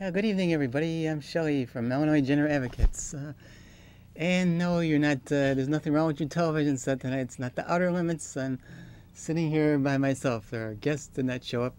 Good evening, everybody. I'm Shelly from Illinois Gender Advocates. And no, you're not. There's nothing wrong with your television set tonight. It's not the Outer Limits. I'm sitting here by myself. Our guests did not show up.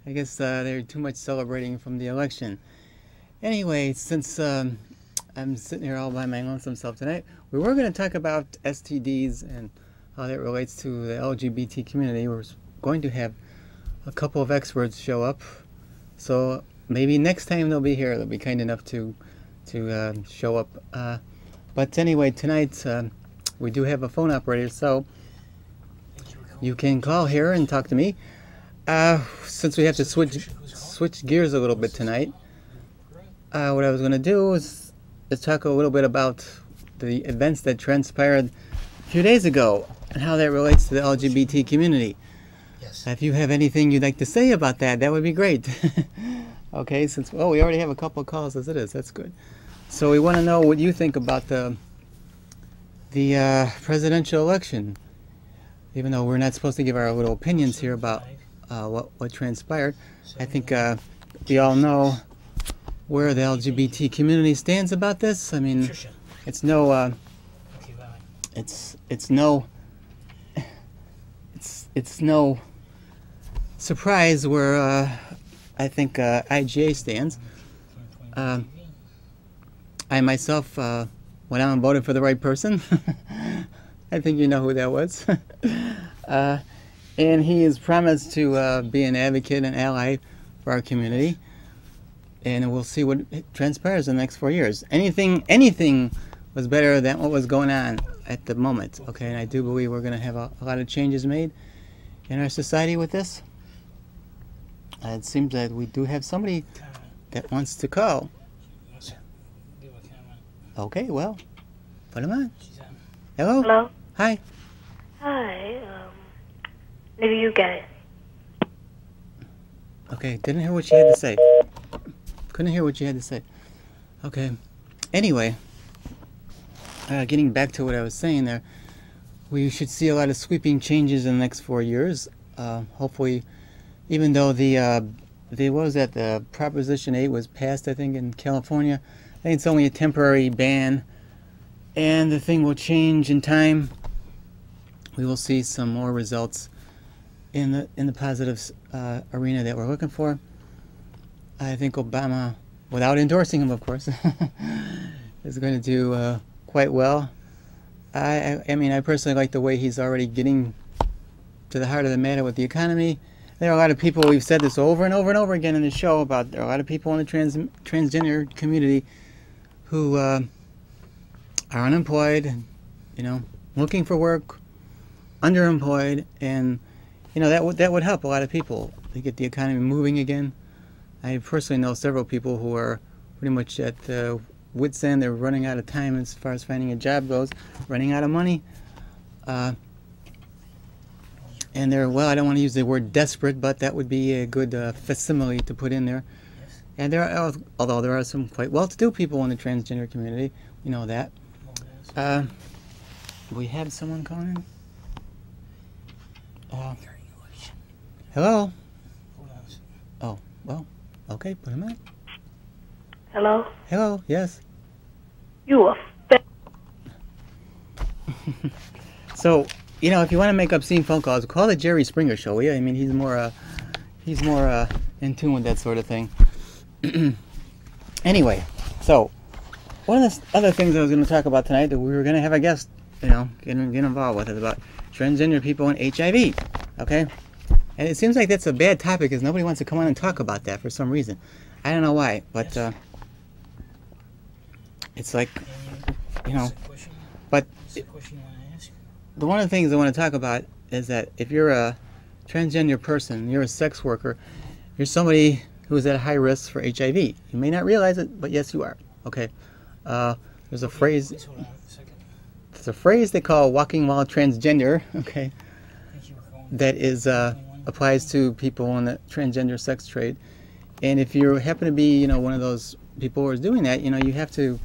I guess they're too much celebrating from the election. Anyway, since I'm sitting here all by my lonesome self tonight, we were going to talk about STDs and how that relates to the LGBT community. We're going to have a couple of experts show up. So maybe next time they'll be here. They'll be kind enough to show up. But anyway, tonight we do have a phone operator, so you can call here and talk to me. Since we have to switch gears a little bit tonight, what I was going to do is talk a little bit about the events that transpired a few days ago and how that relates to the LGBT community. Yes. If you have anything you'd like to say about that, that would be great. Okay, since we already have a couple of calls as it is, that's good. So we want to know what you think about the presidential election. Even though we're not supposed to give our little opinions here about what transpired, I think we all know where the LGBT community stands about this. I mean, it's no, it's no surprise where I think IGA stands. I myself went out and voted for the right person. I think you know who that was. And he has promised to be an advocate and ally for our community. And we'll see what transpires in the next 4 years. Anything was better than what was going on at the moment. Okay, and I do believe we're going to have a lot of changes made in our society with this. It seems that we do have somebody that wants to call. Okay, well, put him on. Hello? Hello? Hi. Hi, maybe you guys. Okay, didn't hear what you had to say. Couldn't hear what you had to say. Okay. Anyway, getting back to what I was saying there, we should see a lot of sweeping changes in the next 4 years. Hopefully, even though the Proposition 8 was passed, I think, in California, I think it's only a temporary ban, and the thing will change in time. We will see some more results in the positive arena that we're looking for. I think Obama, without endorsing him, of course, is going to do quite well. I mean, I personally like the way he's already getting to the heart of the matter with the economy. There are a lot of people, we've said this over and over and over again in the show, about there are a lot of people in the transgender community who are unemployed, you know, looking for work, underemployed, and you know that would help a lot of people to get the economy moving again. I personally know several people who are pretty much at wit's end. They're running out of time as far as finding a job goes, running out of money. And they're, well, I don't want to use the word desperate, but that would be a good facsimile to put in there. Yes. And there are, although there are some quite well-to-do people in the transgender community, we know that. We have someone calling in? Hello? Oh, well, okay, put him in. Hello? Hello, yes. You are So, you know, if you want to make obscene phone calls, call the Jerry Springer Show, will you? I mean, he's more in tune with that sort of thing. Anyway, so one of the other things I was going to talk about tonight that we were going to have a guest, you know, get involved with is about transgender people and HIV. Okay, and it seems like that's a bad topic because nobody wants to come on and talk about that for some reason. I don't know why, but it's like, you know, but. One of the things I want to talk about is that if you're a transgender person, you're a sex worker, you're somebody who is at high risk for HIV. You may not realize it, but yes, you are. Okay. There's a phrase. There's a phrase they call "walking while transgender." Okay. That is applies to people in the transgender sex trade, and if you happen to be, you know, one of those people who is doing that, you know, you have to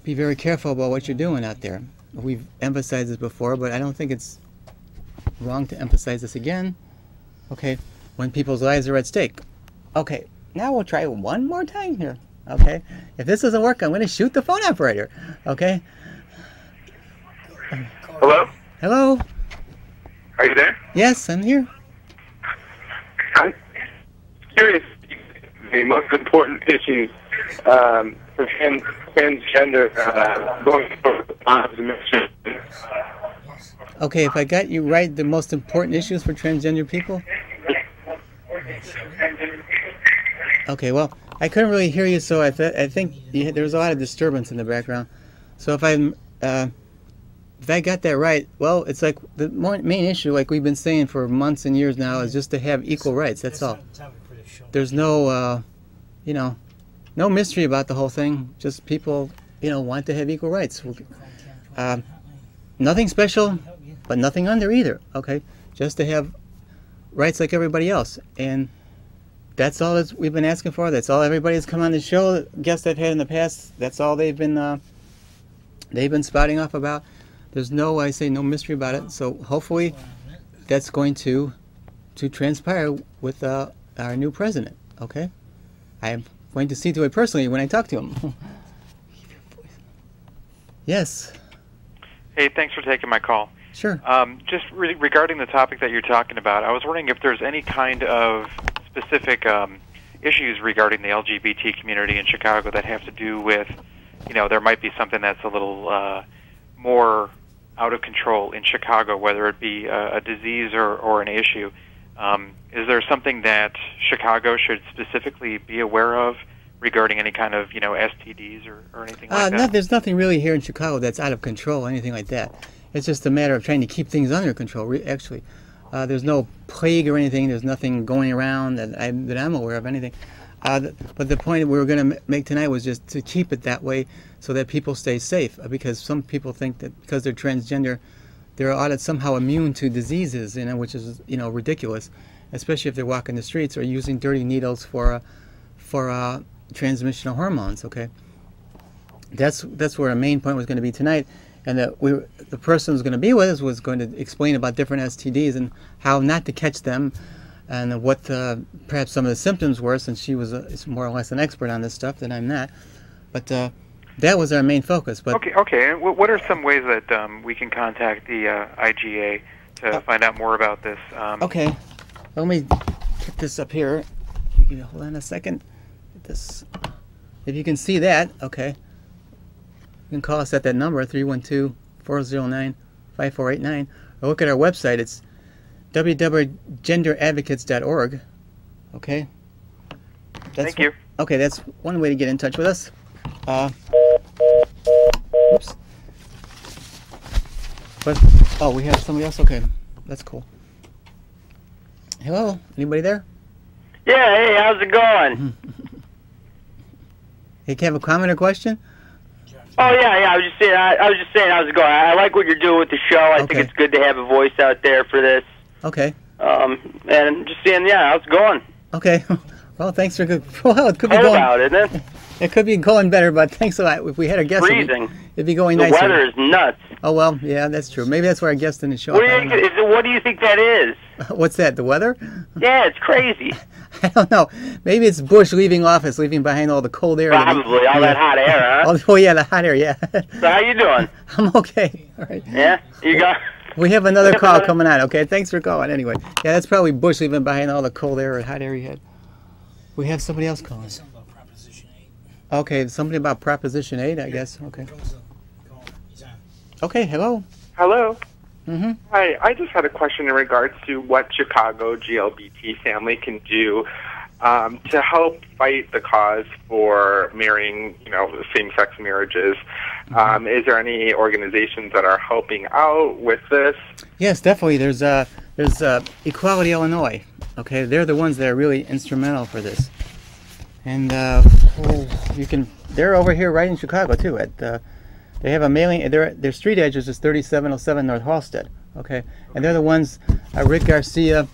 be very careful about what you're doing out there. We've emphasized this before, but I don't think it's wrong to emphasize this again. Okay, when people's lives are at stake. Okay, Now we'll try one more time here. Okay. If this doesn't work, I'm going to shoot the phone operator. Okay. Hello? Hello? Are you there? Yes, I'm here. I'm curious. The most important issues for transgender going for the Okay, if I got you right, the most important issues for transgender people? Okay, well, I couldn't really hear you, so I think there was a lot of disturbance in the background. So if I got that right, well, it's like the main issue, like we've been saying for months and years now, is just to have equal rights. That's all. There's no, no mystery about the whole thing. Just people, want to have equal rights. Nothing special, but nothing under either. Okay, just to have rights like everybody else, and that's all we've been asking for. That's all everybody's come on the show. Guests I've had in the past. That's all they've been spouting off about. There's no mystery about it. So hopefully, that's going to transpire with our new president. Okay, I'm going to see to it personally when I talk to him. Yes. Hey, thanks for taking my call. Sure. Just regarding the topic that you're talking about, I was wondering if there's any kind of specific issues regarding the LGBT community in Chicago that have to do with, there might be something that's a little more out of control in Chicago, whether it be a disease or an issue. Is there something that Chicago should specifically be aware of regarding any kind of, STDs or anything like that? No, there's nothing really here in Chicago that's out of control, anything like that. It's just a matter of trying to keep things under control, actually. There's no plague or anything. There's nothing going around that I'm aware of, anything. But the point we were going to make tonight was just to keep it that way so that people stay safe. Because some people think that because they're transgender, they're somehow immune to diseases, which is ridiculous, especially if they're walking the streets or using dirty needles for transmissional hormones. Okay, that's where our main point was going to be tonight. And that the person who's going to be with us was going to explain about different STDs and how not to catch them, and what perhaps some of the symptoms were, since she is more or less an expert on this stuff than I'm not. But that was our main focus. But okay. And what are some ways that we can contact the IGA to find out more about this? Okay, let me get this up here. Hold on a second. Get this. If you can see that, okay. You can call us at that number, 312-409-5489, or look at our website. It's www.genderadvocates.org. Okay? Thank you. Okay, that's one way to get in touch with us. Oops. But, we have somebody else? Okay, that's cool. Hello? Anybody there? Yeah, hey, how's it going? Hey, can you have a comment or question? Oh yeah, I was just saying, how's it going? I like what you're doing with the show. I think it's good to have a voice out there for this. Okay. And just saying, how's it going? Okay. Well, thanks for good. Well, it could be Cold going. out, isn't it? It could be going better, but thanks a lot. If we had a guest, Freezing. It'd be going the nicer. The weather is nuts. Oh well, yeah, that's true. Maybe that's where our guest didn't show up. What do you think that is? What's that? The weather? Yeah, it's crazy. I don't know. Maybe it's Bush leaving office, leaving behind all the cold air. Probably all that hot air, huh? Oh yeah, the hot air. Yeah. So how you doing? I'm okay. All right. Yeah, you got. We have another call coming on. Okay, thanks for calling. Anyway, yeah, that's probably Bush leaving behind all the cold air or hot air he had. We have somebody else calling. Something about Proposition 8. Okay, something about Proposition 8, I guess. Okay. Okay, hello. Hello. Mm-hmm. Hi, I just had a question in regards to what Chicago GLBT family can do to help fight the cause for marrying, same-sex marriages. Is there any organizations that are helping out with this? Yes, definitely. There's Equality Illinois. Okay, they're the ones that are really instrumental for this, and they're over here right in Chicago too. They have a mailing. Their street address is 3707 North Halsted. Okay, and they're the ones. Rick Garcia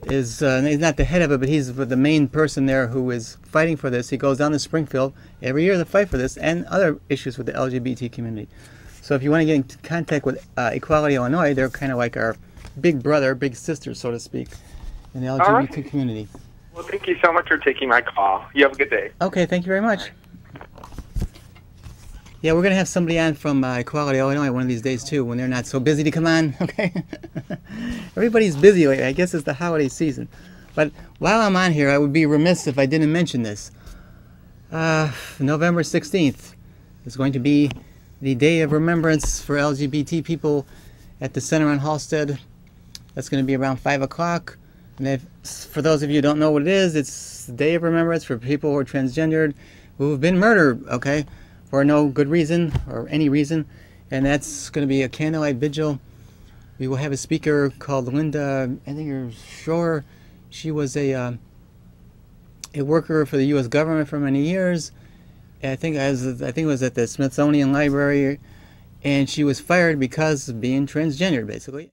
is he's not the head of it, but he's the main person there who is fighting for this. He goes down to Springfield every year to fight for this and other issues with the LGBT community. So if you want to get in contact with Equality Illinois, they're kind of like our big brother, big sister, so to speak, in the LGBT community. Well, thank you so much for taking my call. You have a good day. Okay, thank you very much. Yeah, we're going to have somebody on from Equality, Illinois one of these days, too, when they're not so busy to come on, okay? Everybody's busy lately. I guess it's the holiday season. But while I'm on here, I would be remiss if I didn't mention this. November 16th is going to be the Day of Remembrance for LGBT people at the Center on Halsted. That's going to be around 5 o'clock. And for those of you who don't know what it is, it's the Day of Remembrance for people who are transgendered who have been murdered, okay, for no good reason or any reason. And that's going to be a candlelight vigil. We will have a speaker called Linda, I think you're sure. She was a worker for the U.S. government for many years. I think it was at the Smithsonian Library, and she was fired because of being transgender, basically.